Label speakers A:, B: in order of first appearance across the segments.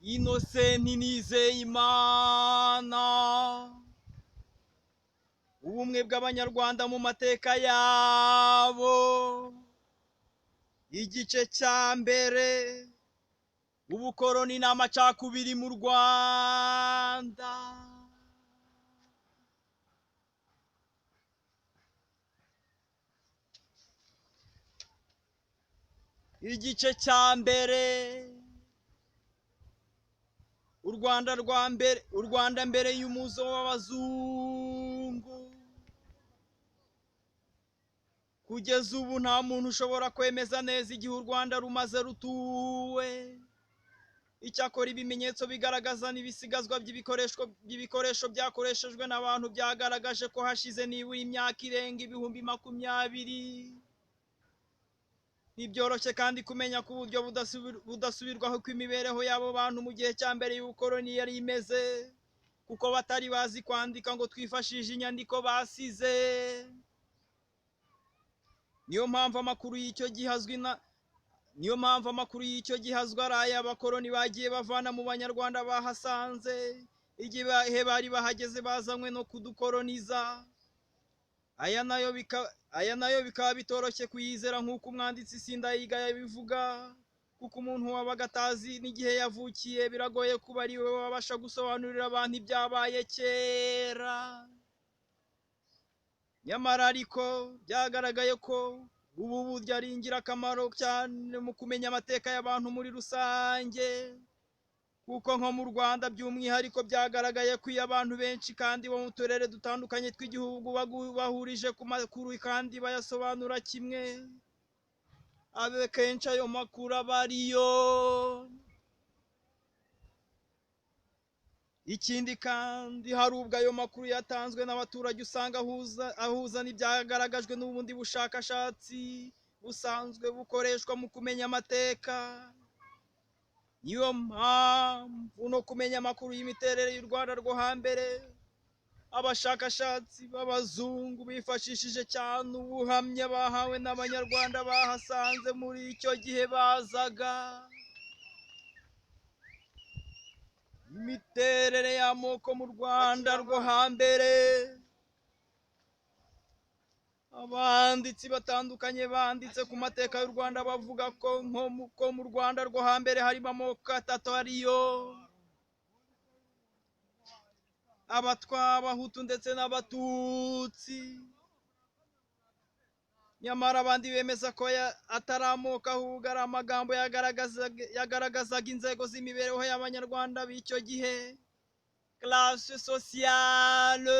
A: Innocent Nizeyimana, ubumwe bw'abanyarwanda mu mateka yabo, igice cya mbere, ubukoroni n'amacakubiri mu Rwanda. Igice cya mbere, u Rwanda mbere y'umuzo w'abazungu. Kugeza ubu nta muntu ushobora kwemeza neza igihe u Rwanda rumaze rutuwe. Icyakora ibimenyetso bigaragaza n'ibisigazwa by'ibikoresho byakoreshejwe n'abantu byagaragaje ko hashize nibura imyaka irenga ibihumbi 20. Ntibyoroshye kandi kumenya ku buryo budasubirwaho kw'imibereho y'abo bantu mu gihe cya mbere y'ubukoroni yari imeze, kuko batari bazi kwandika ngo twifashishe inyandiko basize. Niyo mpamvu amakuru y'icyo gihe azwi ari ay'abakoroni bagiye bavana mu banyarwanda bahasanze igihe bari bahageze bazanywe no kudukoroniza. Aya nayo bikaba bitoroshye kuyizera nk'uko umwanditsi Sindayiga yabivuga, kuko umuntu wabaga atazi n'igihe yavukiye biragoye kuba ari we wabasha gusobanurira abantu ibyabaye kera. Nyamara ariko byagaragaye ko ubu buryo ari ingirakamaro cyane mu kumenya amateka y'abantu muri rusange, kuko nko mu Rwanda by'umwihariko byagaragaye ko iyo abantu benshi kandi bo mu turere dutandukanye tw'igihugu bahurije ku makuru kandi bayasobanura kimwe, akenshi ayo makuru aba ariyo. Ikindi kandi hari ubwo ayo makuru yatanzwe n'abaturage usanga ahuza n'ibyagaragajwe n'ubundi bushakashatsi busanzwe bukoreshwa mu kumenya amateka. Niyo mpamvu no kumenya amakuru y'imiterere y'u Rwanda rwo hambere, abashakashatsi b'abazungu bifashishije cyane ubuhamya bahawe n'abanyarwanda bahasanze muri icyo gihe bazaga. Imiterere y'amoko mu Rwanda rwo hambere, abanditsi batandukanye banditse ku mateka y'u Rwanda bavuga ko mu Rwanda rwo hambere harimo amoko atatu ariyo Abatwa, Abahutu ndetse n'Abatutsi. Nyamara abandi bemeza ko atari amoko ahubwo ari amagambo yagaragazaga inzego z'imibereho y'abanyarwanda b'icyo gihe, classe sociale,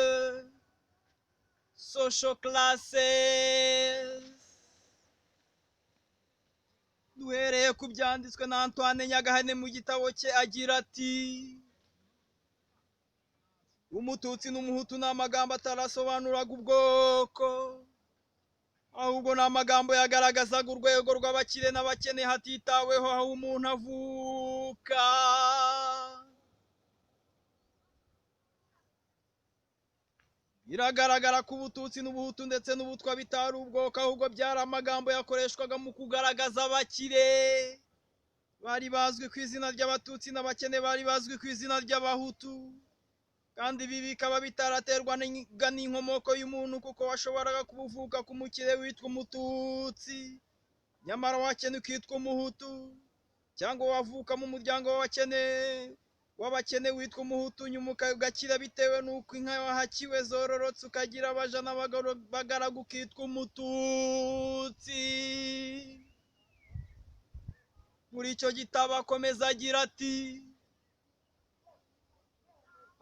A: social classes. Duhereye ku byanditswe na Antoine Nyagahene mu gitabo cye agira ati: Umututsi n'Umuhutu ni amagambo atarasobanuraga ubwoko, ahubwo ni amagambo yagaragazaga urwego rw'abakire n'abakene hatitaweho aho umuntu avuka. Biragaragara ko Ubututsi n'Ubuhutu ndetse n'Ubutwa bitari ubwoko, ahubwo byari amagambo yakoreshwaga mu kugaragaza abakire bari bazwi ku izina ry'Abatutsi n'abakene bari bazwi ku izina ry'Abahutu. Kandi ibi bikaba bitaraterwaga n'inkomoko y'umuntu, kuko washoboraga kubuvuka ku mukire witwa Umututsi, nyamara wakene ukitwa Umuhutu, cyangwa wavuka mu muryango w'abakene witwa Umuhutu, nyuma ugakira bitewe n'uko inka wahakiwe zororotse ukagira abaja n'abagaragu ukitwa Umututsi. Muri icyo gitabo akomeza agira ati: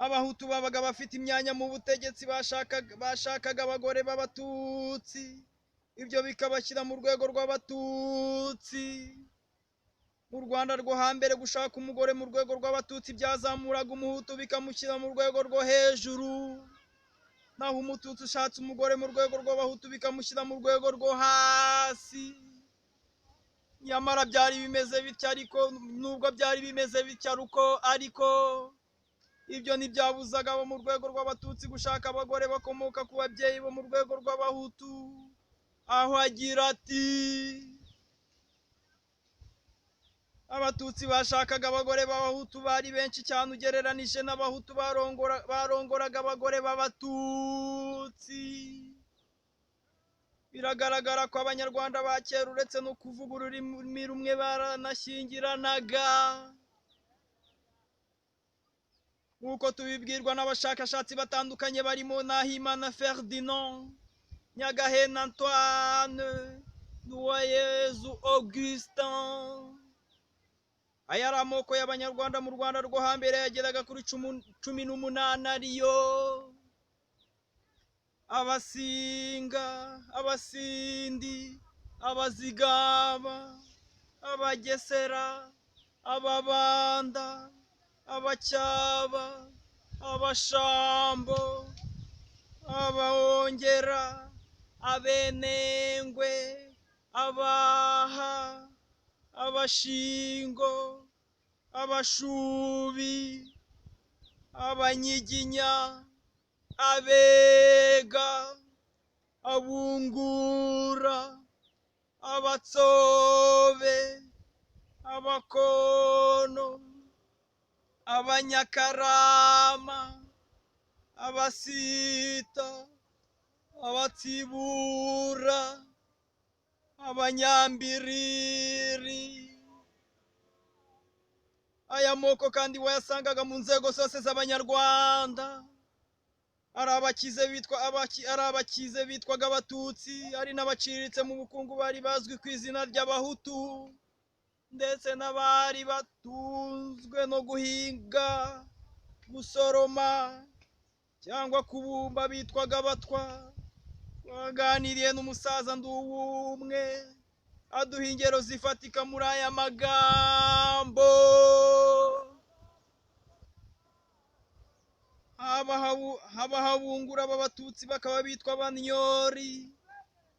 A: Abahutu babaga bafite imyanya mu butegetsi bashakaga abagore b'Abatutsi, ibyo bikabashyira mu rwego rw'Abatutsi. Mu Rwanda rwo hambere gushaka umugore mu rwego rw'Abatutsi byazamuraga Umuhutu bikamushyira mu rwego rwo hejuru, naho Umututsi ushatse umugore mu rwego rw'Abahutu bikamushyira mu rwego rwo hasi. Nyamara byari bimeze bityo ariko nubwo byari bimeze bityo ariko ibyo ntibyabuzaga abo mu rwego rw'Abatutsi gushaka abagore bakomoka ku babyeyi bo mu rwego rw'Abahutu, aho agira ati: abatutsi bashakaga abagore b'abahutu bari benshi cyane ugereranije n'abahutu barongoraga abagore b'abatutsi. Biragaragara ko abanyarwanda ba kera uretse no kuvuga ururimi rumwe baranashyingiranaga, nk'uko tubibwirwa n'abashakashatsi batandukanye barimo Nahimana Ferdinand, Nyagahene Antoine, Nduwayezu Augustin. Aya ari amoko y'abanyarwanda mu Rwanda rwo hambere yageraga kuri 18 ariyo: Abasinga, Abasindi, Abazigaba, Abagesera, Ababanda, Abacyaba, Abashambo, Abahongera, Abenengwe, Abaha, Abashingo, Abashubi, Abanyiginya, Abega, Abungura, Abatsobe, Abakono, Abanyakarama, Abasita, Abatsibura, Abanyambiriri. Aya moko kandi wayasangaga mu nzego zose z'abanyarwanda. Ari abakize bitwaga Abatutsi, ari n'abaciriritse mu bukungu bari bazwi ku izina ry'Abahutu, ndetse n'abari batunzwe no guhinga, gusoroma cyangwa kubumba bitwaga Abatwa. Twaganiriye n'umusaza Nduwumwe aduha ingero zifatika muri aya magambo. Habahungura b'Abatutsi bakaba bitwa Abanyori,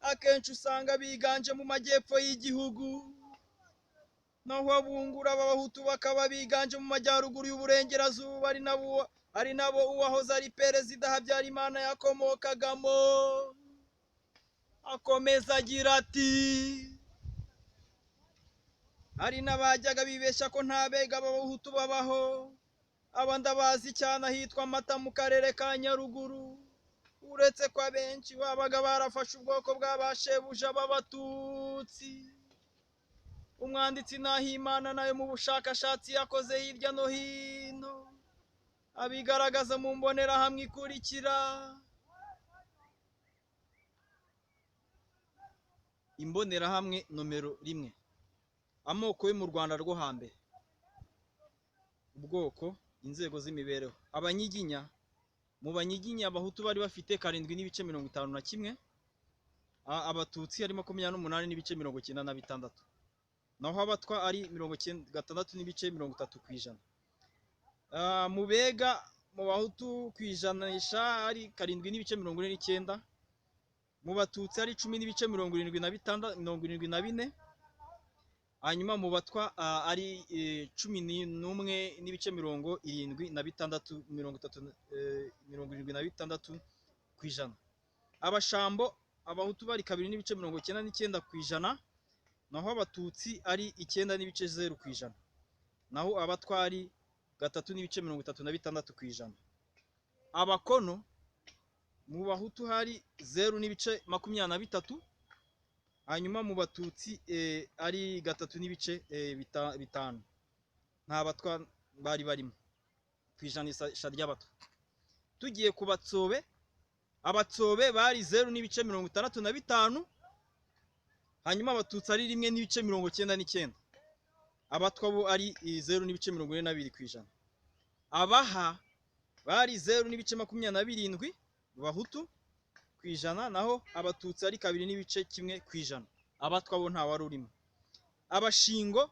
A: akenshi usanga biganje mu majyepfo y'igihugu, naho Abungura b'Abahutu bakaba biganje mu majyaruguru y'uburengerazuba, ari nabo uwahoze ari Perezida Habyarimana yakomokagamo. Akomeza agira ati: hari n'abajyaga bibeshya ko nta bega b'Abahutu babaho. Aba ndabazi cyane ahitwa Mata mu karere ka Nyaruguru, uretse ko abenshi babaga barafashe ubwoko bw'abashebuja b'Abatutsi. Umwanditsi Nahimana nawe mu bushakashatsi yakoze hirya no hino abigaragaza mu mbonerahamwe ikurikira. Imbonerahamwe nomero 1: amoko yo mu Rwanda rwo hambere. Ubwoko, inzego z'imibereho. Abanyiginya. Mu Banyiginya Abahutu bari bafite 7.51, Abatutsi ari 28.96, naho Abatwa ari 66.30%. Mu Bega mu Bahutu ku ijanisha ari 7.49, mu Batutsi ari 10.74, hanyuma mu Batwa ari 11.76%. Abashambo Abahutu bari 2.99%, naho Abatutsi ari 9.0%, naho Abatwa ari 3.36%. Abakono mu Bahutu hari 0.23, hanyuma mu Batutsi ari 3.5. nta Batwa bari barimo ku ijanisha ry'Abatwa. Tugiye ku Batsobe, Abatsobe bari 0.65, hanyuma Abatutsi ari 1.99, Abatwa bo ari 0.42%. Abaha bari 0.27 Bahutu ku ijana, naho Abatutsi ari 2.1%. Abatwa bo nta wari urimo. Abashingo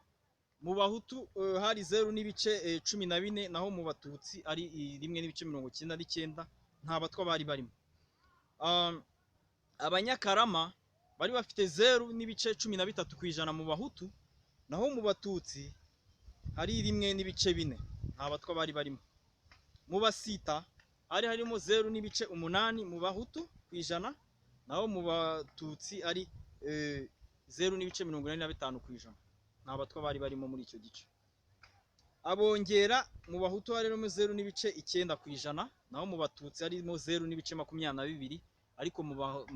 A: mu Bahutu hari 0.14, naho mu Batutsi ari 1.99, nta Batwa bari barimo. Abanyakarama bari bafite 0.13% mu Bahutu, naho mu Batutsi hari 1.4, nta Batwa bari barimo. Mu Basita hari harimo 0.8 mu Bahutu ku ijana, naho mu Batutsi ari 0.45%, nta batwa bari barimo muri icyo gice. Abongera mu bahutu harimo 0.9 ku ijana, naho mu batutsi harimo 0.22, ariko mu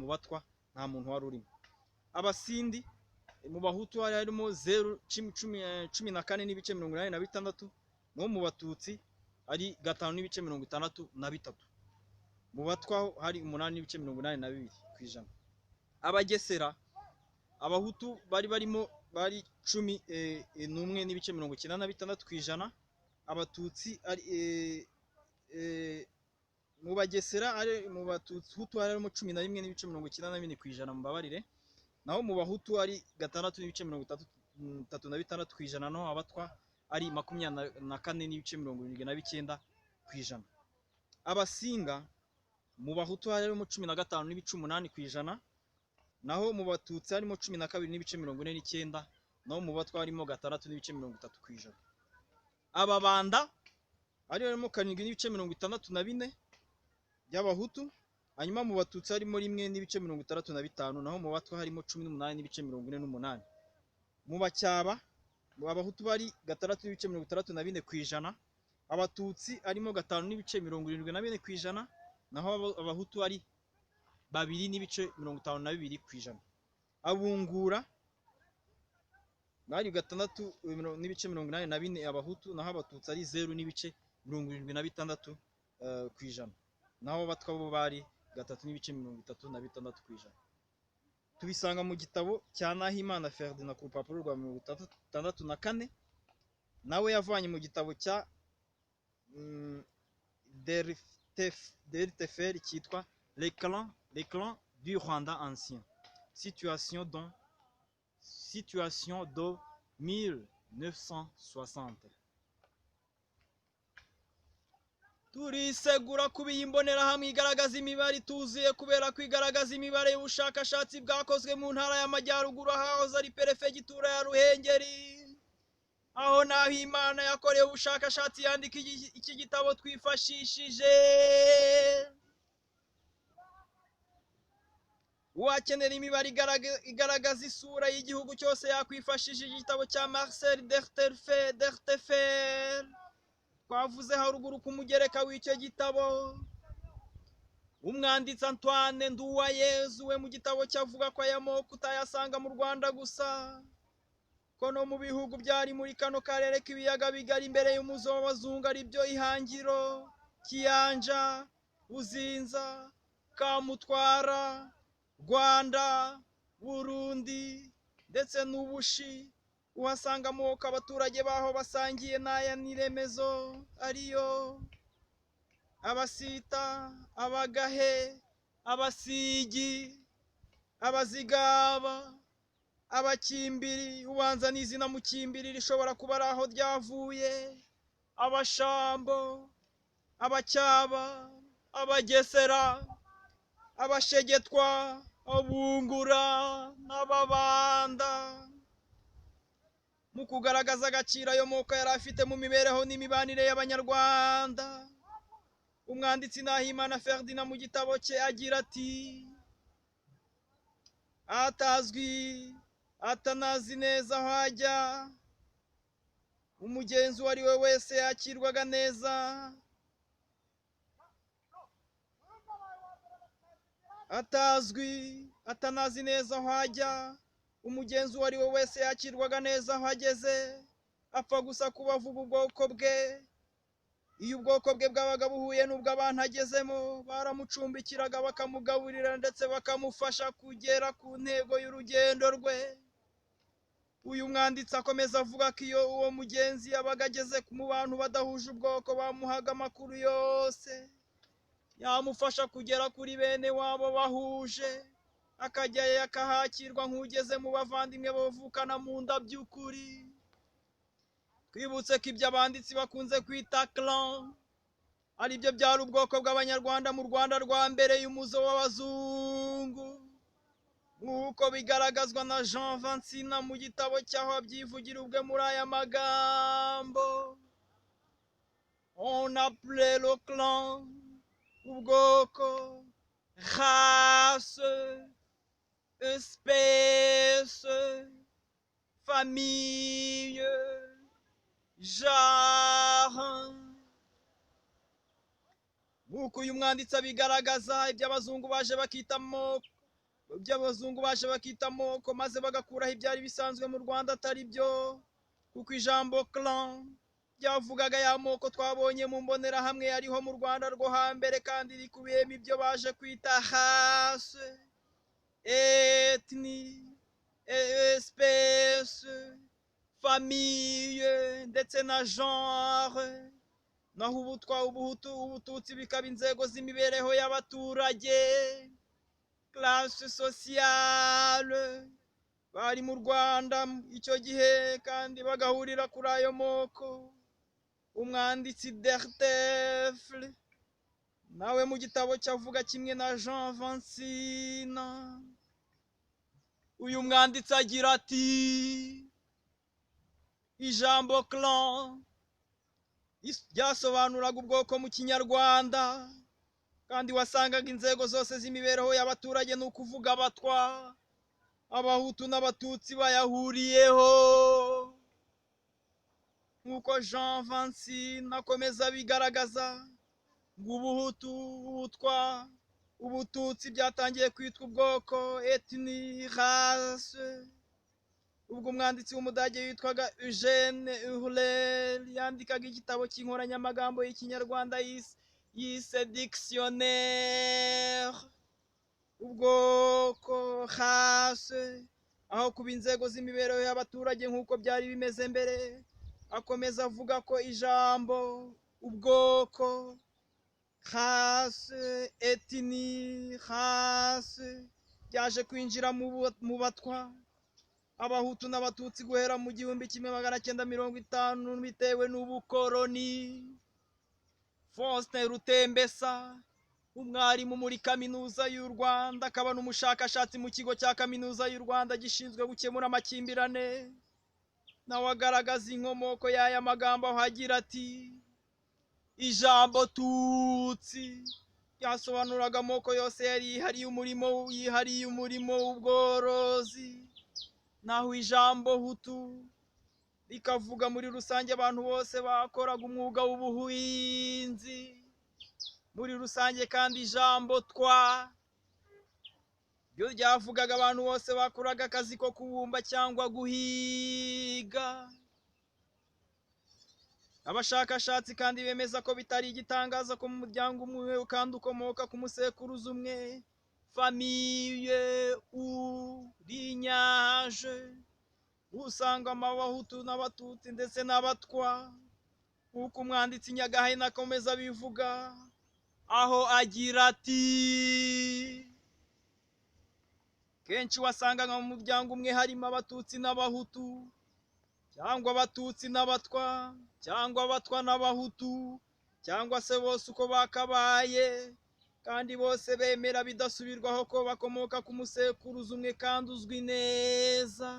A: batwa nta muntu wari urimo. Abasindi mu bahutu harimo 14.86, naho mu batutsi ari 5.63, mu batwa hari 8.82 ku ijana. Abagesera abahutu bari barimo bari 11.96 ku ijana, abatutsi ari mu bagesera ari mu batutsi hutu harimo 11.94 ku ijana, mubabarire, naho mu bahutu ari 6.36 ku ijana, naho abatwa ari 24.79 ku ijana. Abasinga mu bahutu harimo 15.8 ku ijana, naho mu batutsi harimo 12.49, naho mu batwa harimo 6.33 ku ijana. Ababanda harimo 7.64 by'abahutu, hanyuma mu batutsi harimo 1.65, naho mu batwa harimo 18.48. Mu bacyaba abahutu bari 6.64 ku ijana, abatutsi harimo 5.74 ku ijana, naho abahutu ari 2.52 ku ijana. Abungura bari 6.84 abahutu, naho abatutsi ari 0.76 ku ijana, naho abatwa bo bari 3.36 ku ijana. Tubisanga mu gitabo cya Nahimana Ferdinand ku rupapuro rwa 64, nawe yavanye mu gitabo cya Dertefer cyitwa Les clans du Rwanda ancien, situation de 1960. Turisegura kuba iyi mbonerahamwe igaragaza imibare ituzuye kubera kwigaragaza imibare y'ubushakashatsi bwakozwe mu ntara y'Amajyaruguru ahahoze ari perefegitura ya Ruhengeri, aho Nahimana yakorewe ubushakashatsi yandika iki gitabo twifashishije. Uwakenera imibare igaragaza isura y'igihugu cyose yakwifashishije igitabo cya Marcel Dertefer twavuze haruguru ku mugereka w'icyo gitabo. Umwanditsi Antoine Nduwayezu we mu gitabo cyavuga ko aya moko utayasanga mu Rwanda gusa, ko no mu bihugu byari muri kano karere k'ibiyaga bigari imbere y'umuzo w'abazungu ari byo Ihangiro, Kiyanja, Buzinza, Kamutwara, Rwanda, Burundi ndetse n'Ubushi. Uhasanga amoko abaturage baho basangiye n'aya niremezo ariyo Abasita, Abagahe, Abasigi, Abazigaba, Abakimbiri, ubanza n'izina Mukimbiri rishobora kuba ari aho ryavuye, Abashambo, Abacyaba, Abagesera, Abashegetwa, Abungura n'Ababanda. Mu kugaragaza agaciro ayo moko yari afite mu mibereho n'imibanire y'Abanyarwanda, umwanditsi Nahimana Ferdinand mu gitabo cye agira ati: atazwi atanazi neza aho ajya, umugenzi uwo ari we wese yakirwaga neza. Atazwi atanazi neza aho ajya, umugenzi uwo ari we wese yakirwaga neza aho ageze, apfa gusa kuba avuga ubwoko bwe. Iyo ubwoko bwe bwabaga buhuye n'ubwo abantu agezemo, baramucumbikiraga bakamugaburira ndetse bakamufasha kugera ku ntego y'urugendo rwe. Uyu mwanditsi akomeza avuga ko iyo uwo mugenzi yabaga ageze mu bantu badahuje ubwoko, bamuhaga amakuru yose yamufasha kugera kuri bene wabo bahuje, akajyayo akahakirwa nk'ugeze mu bavandimwe bavukana mu nda by'ukuri. Twibutse ko ibyo abanditsi bakunze kwita clan ari byo byari ubwoko bw'Abanyarwanda mu Rwanda rwa mbere y'umuzo w'abazungu, nk'uko bigaragazwa na Jean Vansina mu gitabo cyaho abyivugira ubwe muri aya magambo: on appelait le clan, ubwoko, race, espèce, famille, genre. Nk'uko uyu mwanditsi abigaragaza, iby'abazungu baje bakita amoko maze bagakuraho ibyari bisanzwe mu Rwanda atari byo, kuko ijambo clan ryavugaga ya moko twabonye mu mbonerahamwe yariho mu Rwanda rwo hambere, kandi rikubiyemo ibyo baje kwita race, ethnie, espèce, famille ndetse na genre. Naho ubutwa, ubuhutu, ubututsi bikaba inzego z'imibereho y'abaturage, classe sociale. Bari mu Rwanda icyo gihe kandi bagahurira kuri ayo moko. Umwanditsi Dertefle nawe mu gitabo cyavuga kimwe na Jean Vansina. Uyu mwanditsi agira ati ijambo clan ryasobanuraga ubwoko mu Kinyarwanda, kandi wasangaga inzego zose z'imibereho y'abaturage, ni ukuvuga abatwa, abahutu n'abatutsi bayahuriyeho. Nk'uko Jean Vansine akomeza abigaragaza, ngo ubuhutu, ubutwa, ubututsi byatangiye kwitwa ubwoko, ethnie, race, ubwo umwanditsi w'umudage witwaga Eugene Hurel yandikaga igitabo cy'inkoranyamagambo y'ikinyarwanda yise dictionnaire. Ubwoko, race, aho kuba inzego z'imibereho y'abaturage nk'uko byari bimeze mbere. Akomeza avuga ko ijambo ubwoko, race, ethnie, race byaje kwinjira mu batwa, abahutu n'abatutsi guhera mu 1950 bitewe n'ubukoroni. Faustin Rutembesa, umwarimu muri kaminuza y'u Rwanda akaba n'umushakashatsi mu kigo cya kaminuza y'u Rwanda gishinzwe gukemura amakimbirane, nawe agaragaza inkomoko y'aya magambo aho agira ati ijambo tutsi ryasobanuraga amoko yose yari yihariye umurimo w'ubworozi, naho ijambo hutu rikavuga muri rusange abantu bose bakoraga umwuga w'ubuhinzi muri rusange, kandi ijambo twa ryo ryavugaga abantu bose bakoraga akazi ko kubumba cyangwa guhiga. Abashakashatsi kandi bemeza ko bitari igitangaza ko mu muryango umwe kandi ukomoka ku musekuruza umwe, famille ou lignage, usangamo abahutu n'abatutsi ndetse n'abatwa. Nk'uko umwanditsi Nyagahene akomeza abivuga, aho agira ati kenshi wasangaga mu muryango umwe harimo abatutsi n'abahutu, cyangwa abatutsi n'abatwa, cyangwa abatwa n'abahutu, cyangwa se bose uko bakabaye, kandi bose bemera bidasubirwaho ko bakomoka ku musekuruza umwe kandi uzwi neza.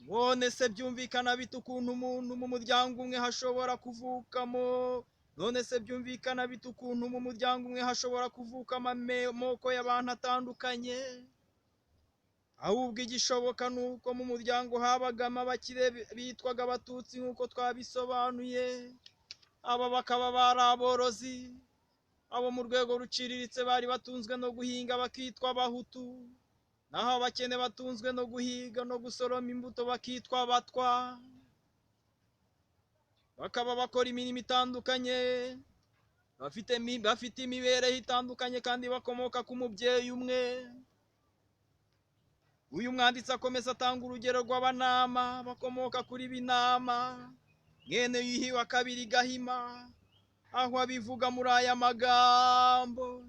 A: None se byumvikana bite ukuntu umuntu mu muryango umwe hashobora kuvukamo amoko y'abantu atandukanye? Ahubwo igishoboka ni uko mu muryango habagamo abakire bitwaga abatutsi nk'uko twabisobanuye, aba bakaba bari aborozi, abo mu rwego ruciriritse bari batunzwe no guhinga bakitwa abahutu, naho abakene batunzwe no guhiga no gusoroma imbuto bakitwa abatwa. Bakaba bakora imirimo itandukanye, bafite imibereho itandukanye kandi bakomoka ku mubyeyi umwe. Uyu mwanditsi akomeza atanga urugero rw'abanama bakomoka kuri Binama mwene Yuhi wa kabiri Gahima, aho abivuga muri aya magambo: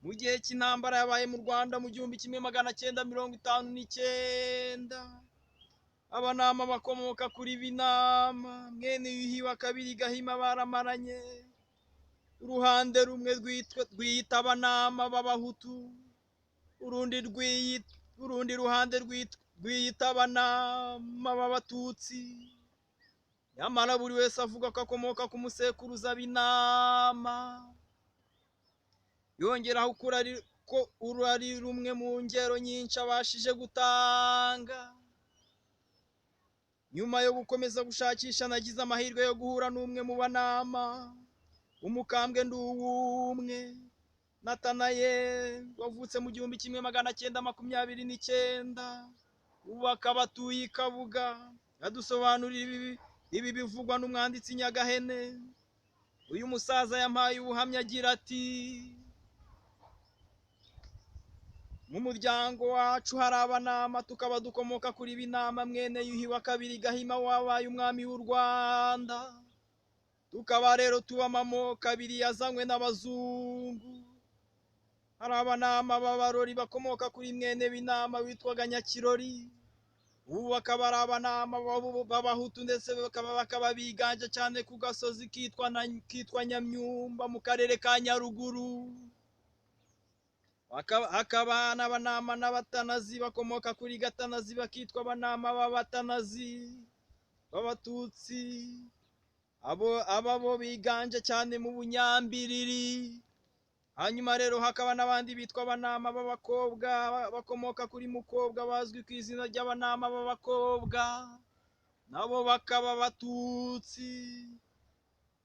A: mu gihe cy'intambara yabaye mu Rwanda mu 1959, abanama bakomoka kuri Binama mwene Yuhi wa kabiri Gahima baramaranye. Uruhande rumwe rwiyita abanama b'abahutu, urundi ruhande rwiyita abanama b'abatutsi, nyamara buri wese avuga ko akomoka ku musekuruza Binama. Yongeraho ko uru ari rumwe mu ngero nyinshi abashije gutanga. Nyuma yo gukomeza gushakisha nagize amahirwe yo guhura n'umwe mu banama, umukambwe Nduwumwe Nathanael wavutse mu 1929, ubu akaba atuye i Kabuga. Yadusobanurira ibi bivugwa n'umwanditsi Nyagahene. Uyu musaza yampaye ubuhamya agira ati: mu muryango wacu hari abanama, tukaba dukomoka kuri Binama mwene Yuhi wa kabiri Gahima wabaye umwami w'u Rwanda. Tukaba rero tuba amoko abiri yazanywe n'abazungu. Hari abanama b'abarori bakomoka kuri mwene Binama witwaga Nyakirori. Ubu bakaba ari abanama b'abahutu, ndetse bakaba biganje cyane ku gasozi kitwa Nyamyumba mu karere ka Nyaruguru. Hakaba n'abanama n'abatanazi bakomoka kuri Gatanazi bakitwa abanama b'abatanazi b'abatutsi. Aba bo biganje cyane mu Bunyambiriri. Hanyuma rero hakaba n'abandi bitwa abanama b'abakobwa bakomoka kuri Mukobwa bazwi ku izina ry'abanama b'abakobwa, nabo bakaba abatutsi.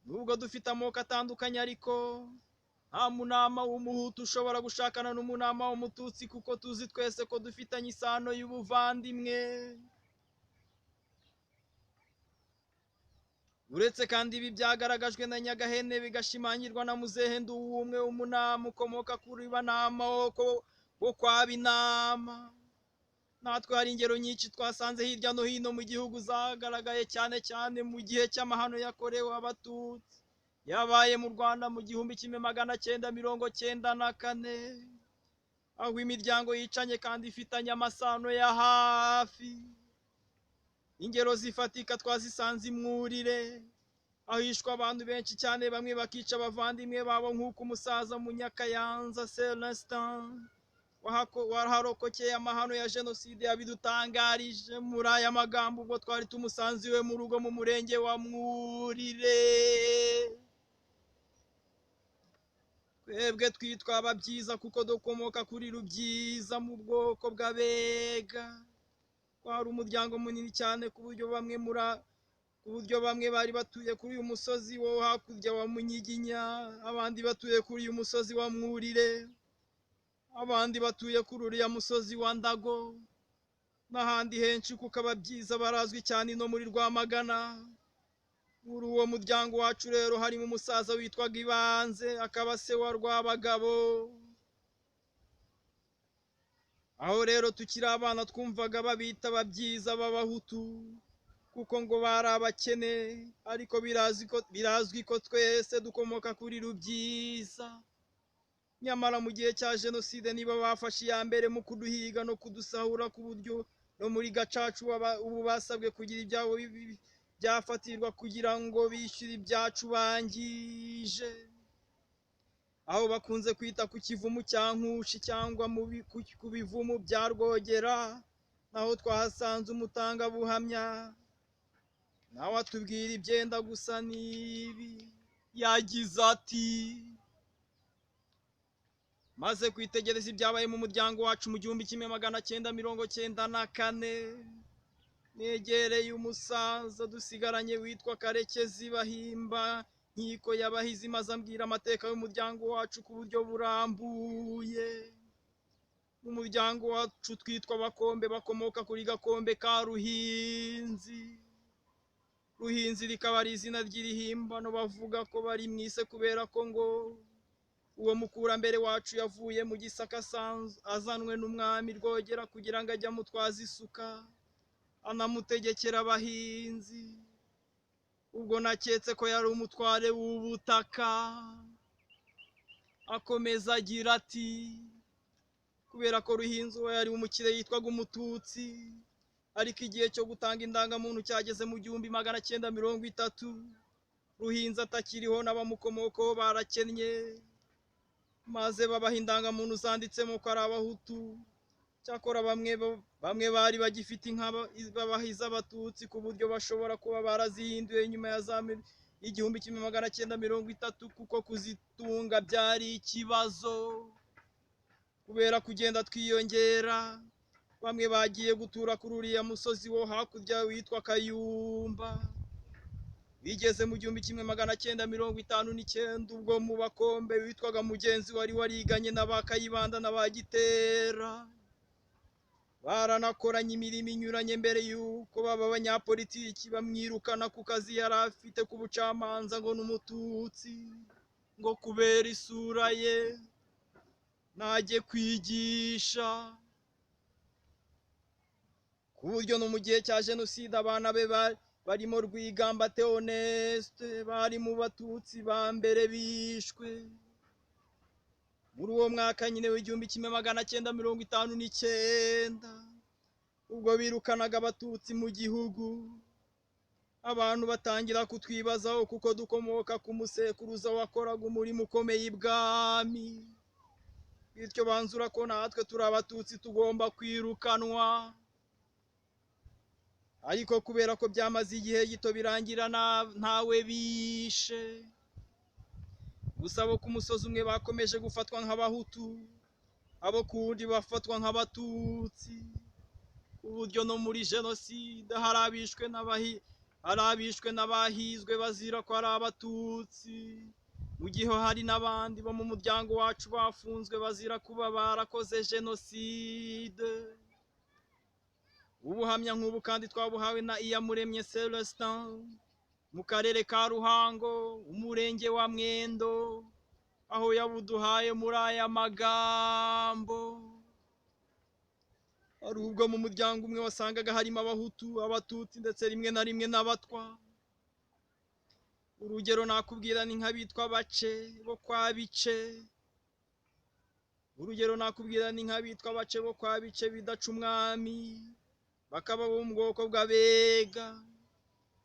A: Nubwo dufite amoko atandukanye, ariko nta munama w'umuhutu ushobora gushakana n'umunama w'umututsi, kuko tuzi twese ko dufitanye isano y'ubuvandimwe. Uretse kandi ibi byagaragajwe na Nyagahene bigashimangirwa na Muzehe Nduwumwe, umunama ukomoka kuri banama wo kwa Binama. Natwe hari ingero nyinshi twasanze hirya no hino mu gihugu zagaragaye cyane cyane mu gihe cy'amahano yakorewe abatutsi yabaye mu Rwanda mu 1994, aho imiryango yicanye kandi ifitanye amasano ya hafi. Ingero zifatika twazisanze Imwurire, aho hishwe abantu benshi cyane, bamwe bakica abavandimwe babo, nk'uko umusaza Munyakayanza Celestin waharokokeye amahano ya jenoside yabidutangarije muri aya magambo ubwo twari tumusanze iwe mu rugo mu murenge wa Mwurire. Twebwe twitwa Ababyiza kuko dukomoka kuri Rubyiza mu bwoko bw'Abega. Twari umuryango munini cyane ku buryo bamwe bari batuye kuri uyu musozi wo hakurya wa Munyiginya, abandi batuye kuri uyu musozi wa Mwurire, abandi batuye kuri uriya musozi wa Ndago, n'ahandi henshi, kuko Ababyiza barazwi cyane no muri Rwamagana. Muri uwo muryango wacu rero harimo umusaza witwaga Ibanze, akaba se wa Rwabagabo. Aho rero tukiri abana twumvaga babita Ababyiza b'Abahutu, kuko ngo bari abakene, ariko birazwi ko twese dukomoka kuri Rubyiza. Nyamara mu gihe cya jenoside nibo bafashe iya mbere mu kuduhiga no kudusahura, ku buryo no muri Gacaca ubu basabwe kugira ibyabo byafatirwa kugira ngo bishyure ibyacu bangije. Aho bakunze kwita ku kivumu cya Nkushi cyangwa ku bivumu bya Rwogera, naho twahasanze umutangabuhamya, nawe atubwira ibyenda gusa n'ibi. Yagize ati: maze kwitegereza ibyabaye mu muryango wacu mu 1994, negereye umusaza dusigaranye witwa Karekezi Bahimba Nkiko y'Abahizi, maze ambwira amateka y'umuryango wacu ku buryo burambuye. Mu muryango wacu twitwa Abakombe, bakomoka kuri Gakombe ka Ruhinzi. Ruhinzi rikaba ari izina ry'irihimbano bavuga ko bari mwise kubera ko ngo uwo mukurambere wacu yavuye mu Gisaka azanwe n'umwami Rwogera kugira ngo ajye amutwaza isuka anamutegekera abahinzi. Ubwo naketse ko yari umutware w'ubutaka. Akomeza agira ati: kubera ko Ruhinzi we yari umukire yitwaga Umututsi, ariko igihe cyo gutanga indangamuntu cyageze mu 1930, Ruhinzi atakiriho n'abamukomokaho barakennye, maze babaha indangamuntu zanditsemo ko ari Abahutu. Cyakora bamwe bari bagifite inka babahiza Abatutsi, ku buryo bashobora kuba barazihinduye nyuma ya 1930, kuko kuzitunga byari ikibazo. kubera kugenda twiyongera, bamwe bagiye gutura kuri uriya musozi wo hakurya witwa Kayumba. Bigeze mu 1959 ubwo mu Bakombe witwaga Mugenzi wari wariganye n'aba Kayibanda n'aba Gitera. Baranakoranye imirimo inyuranye mbere yuko baba abanyapolitiki bamwirukana ku kazi yari afite ku bucamanza ngo n'umututsi, ngo kubera isura ye najye kwigisha. Ku buryo no mu gihe cya jenoside abana be barimo Rwigamba Theoneste bari mu batutsi ba mbere bishwe. Muri uwo mwaka nyine w'1959 ubwo birukanaga abatutsi mu gihugu, abantu batangira kutwibazaho kuko dukomoka ku musekuruza wakoraga umurimo ukomeye ibwami, bityo banzura ko natwe turi abatutsi tugomba kwirukanwa. Ariko kubera ko byamaze igihe gito birangira ntawe bishe, gusa abo ku musozi umwe bakomeje gufatwa nk'abahutu, abo ku wundi bafatwa nk'abatutsi, ku buryo no muri jenoside hari abishwe n'abahizwe bazira ko ari abatutsi, mu gihe hari n'abandi bo mu muryango wacu bafunzwe bazira kuba barakoze jenoside. Ubuhamya nk'ubu kandi twabuhawe na Iyamuremye Celestin mu karere ka Ruhango, umurenge wa Mwendo, aho yabuduhaye muri aya magambo. Hari ubwo mu muryango umwe wasangaga harimo abahutu, abatutsi ndetse rimwe na rimwe n'abatwa. Urugero nakubwira ni nk'abitwa Bace bo kwa Bice. Bo kwa Bice bidaca umwami, bakaba bo mu bwoko bw'Abega.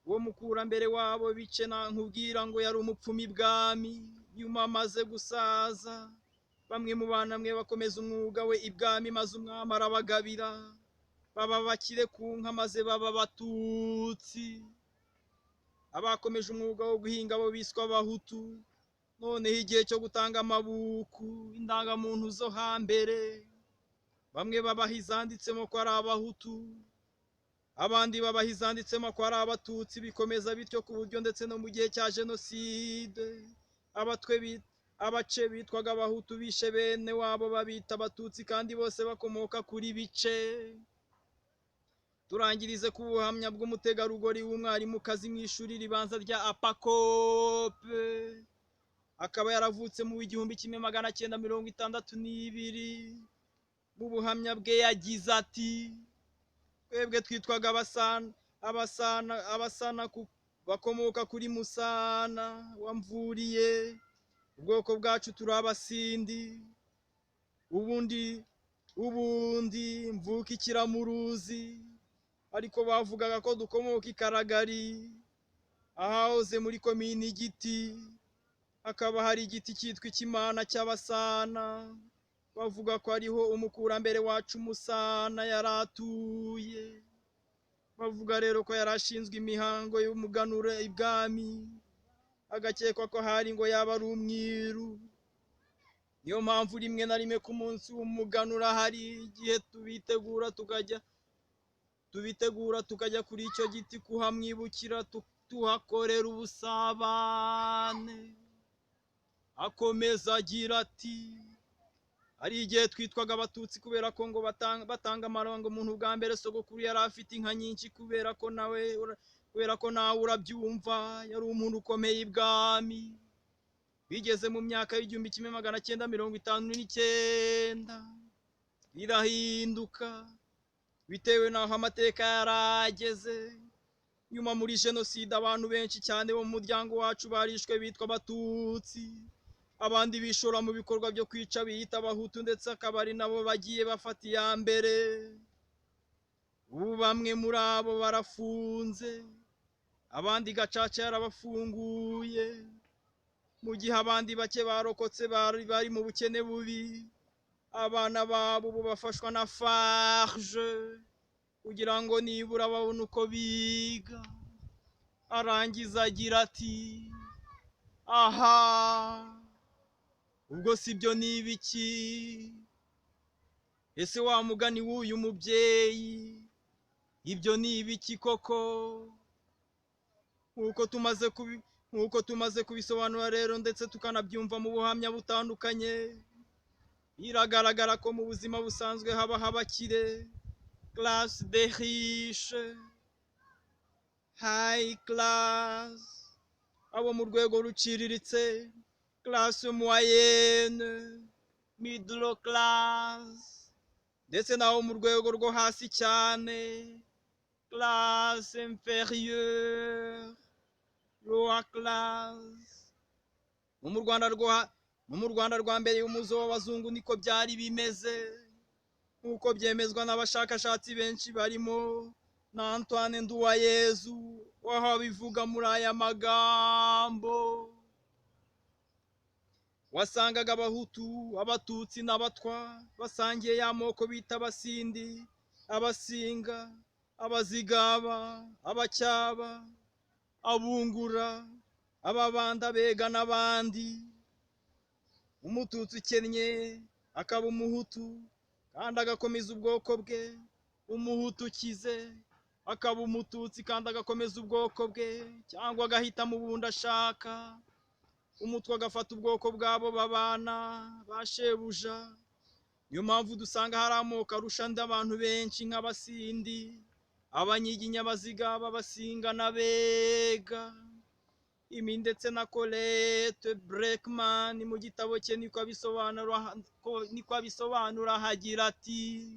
A: Uwo mukurambere wabo Bice nkubwira ngo yari umupfumu ibwami, nyuma amaze gusaza bamwe mu bana bakomeza umwuga we ibwami, maze umwami arabagabira baba bakire ku nka maze baba abatutsi. Abakomeje umwuga wo guhinga bo biswa abahutu. Noneho igihe cyo gutanga amabuku, indangamuntu zo hambere, bamwe babaha izanditsemo ko ari abahutu, abandi babaha izanditsemo ko ari abatutsi. Bikomeza bityo ku buryo ndetse no mu gihe cya jenoside Abace bitwaga abahutu bishe bene wabo babita abatutsi, kandi bose bakomoka kuri Bice. Turangirize ku buhamya bw'umutegarugori w'umwarimukazi mu ishuri ribanza rya Apakope, akaba yaravutse mu 1962. Mu buhamya bwe yagize ati: twebwe twitwaga abasana bakomoka kuri Musana wa Mvuriye, ubwoko bwacu turi Abasindi. Ubundi mvuka Ikiramuruzi, ariko bavugaga ko dukomoka i Karagari, ahahoze muri komini Giti. Hakaba hari igiti cyitwa Ikimana cy'Abasana, bavuga ko ariho umukurambere wacu Musana yaratuye. Bavuga rero ko yarashinzwe imihango y'umuganura ibwami, agakekwa ko hari ngo yaba ari umwiru. Niyo mpamvu rimwe na rimwe ku munsi w'umuganura hari igihe tubitegura tukajya kuri icyo giti kuhamwibukira, tuhakorera ubusabane. Akomeza agira ati: hari igihe twitwaga abatutsi kubera ko ngo batanga amarango muntu bwa mbere. Sogokuru yari afite inka nyinshi, kubera ko nawe urabyumva yari umuntu ukomeye ibwami. Bigeze mu myaka y'1959 birahinduka bitewe n'aho amateka yarageze. Nyuma muri jenoside abantu benshi cyane bo mu muryango wacu barishwe bitwa abatutsi, abandi bishora mu bikorwa byo kwica biyita abahutu, ndetse akaba ari nabo bagiye bafata iya mbere. Ubu bamwe muri abo barafunze, abandi gacaca yarabafunguye, mu gihe abandi bake barokotse bari mu bukene bubi. Abana babo ubu bafashwa na farge kugira ngo nibura babone uko biga. Arangiza agira ati: aha ubwo sibyo ni ibiki? ese wa mugani w'uyu mubyeyi ibyo ni ibiki koko? nk'uko tumaze kubisobanura rero ndetse tukanabyumva mu buhamya butandukanye, biragaragara ko mu buzima busanzwe habaho abakire, classe des riches, high class, abo mu rwego ruciriritse, classe moyenne, middle class, ndetse n'abo mu rwego rwo hasi cyane, classe inférieure, lower class. mu Rwanda rwa mbere y'umuzo w'abazungu niko byari bimeze, nk'uko byemezwa n'abashakashatsi benshi barimo na Antoine Nduwayezu, waho abivuga muri aya magambo: wasangaga abahutu, abatutsi n'abatwa basangiye ya moko bita abasindi, abasinga, abazigaba, abacyaba, abungura, ababanda, abega n'abandi. Umututsi ukennye akaba umuhutu kandi agakomeza ubwoko bwe, umuhutu ukize akaba umututsi kandi agakomeza ubwoko bwe, cyangwa agahitamo ubundi ashaka. Umutwe agafata ubwoko bwabo babana ba shebuja. Niyo mpamvu dusanga hari amoko arusha andi abantu benshi, nk'abasindi, abanyiginya, abazigaba, abasinga n'abega. Imi ndetse na Colette Braeckman mu gitabo cye niko abisobanura hagira ati: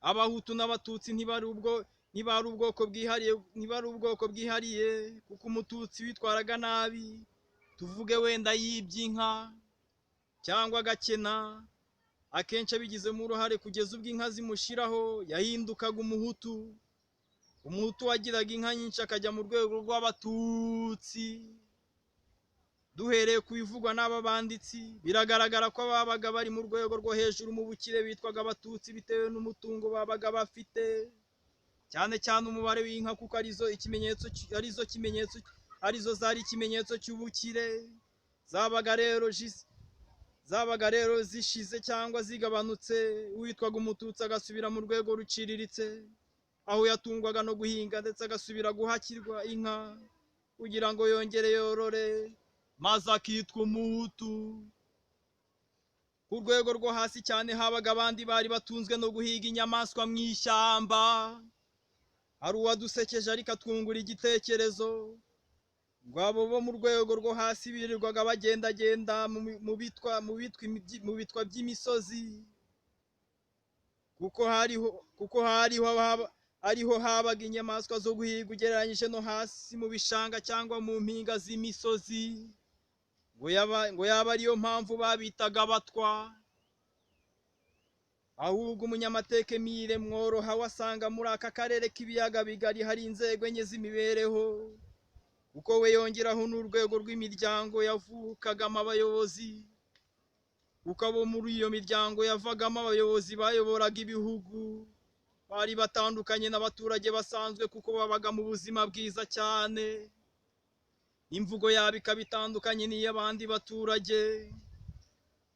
A: abahutu n'abatutsi ntibari ubwoko bwihariye, kuko umututsi witwaraga nabi, tuvuge wenda yibye inka cyangwa agakena, akenshi abigizemo uruhare kugeza ubwo inka zimushiraho, yahindukaga umuhutu. Umuhutu wagiraga inka nyinshi akajya mu rwego rw'abatutsi. Duhereye ku bivugwa n'aba banditsi, biragaragara ko ababaga bari mu rwego rwo hejuru mu bukire bitwaga abatutsi bitewe n'umutungo babaga bafite, cyane cyane umubare w'inka, kuko arizo zari ikimenyetso cy'ubukire. Zabaga rero zishize cyangwa zigabanutse, uwitwaga umututsi agasubira mu rwego ruciriritse, aho yatungwaga no guhinga ndetse agasubira guhakirwa inka kugira ngo yongere yorore, maze akitwa umuhutu. Ku rwego rwo hasi cyane habaga abandi bari batunzwe no guhiga inyamaswa mu ishyamba. Hari uwadusekeje ariko atwungura igitekerezo, ngo abo bo mu rwego rwo hasi birirwaga bagendagenda mu bitwa by'imisozi, kuko ariho habaga inyamaswa zo guhiga ugereranyije no hasi mu bishanga cyangwa mu mpinga z'imisozi. Ngo yaba ariyo mpamvu babitaga abatwa. Ahubwo umunyamateka Emile Mworoha wasanga muri aka karere k'ibiyaga bigari hari inzego enye z'imibereho, kuko we yongeraho n'urwego rw'imiryango yavukagamo abayobozi, kuko abo muri iyo miryango yavagamo abayobozi bayoboraga ibihugu bari batandukanye n'abaturage basanzwe, kuko babaga mu buzima bwiza cyane. Imvugo yabo ikaba itandukanye n'iy'abandi baturage,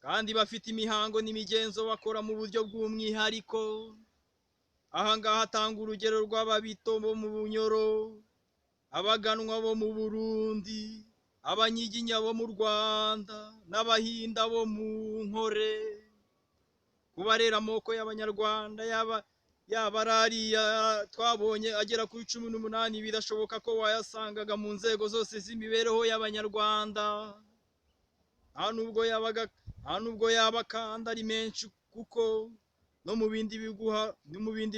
A: kandi bafite imihango n'imigenzo bakora mu buryo bw'umwihariko. Aha ngaha atanga urugero rw'ababito bo mu Bunyoro, abaganwa bo mu Burundi, abanyiginya bo mu Rwanda, n'abahinda bo mu Nkore. Kuba rero amoko y'abanyarwanda yaba ariya twabonye agera kuri 18, birashoboka ko wayasangaga mu nzego zose z'imibereho y'abanyarwanda. Nta nubwo yaba kandi ari menshi, kuko no mu bindi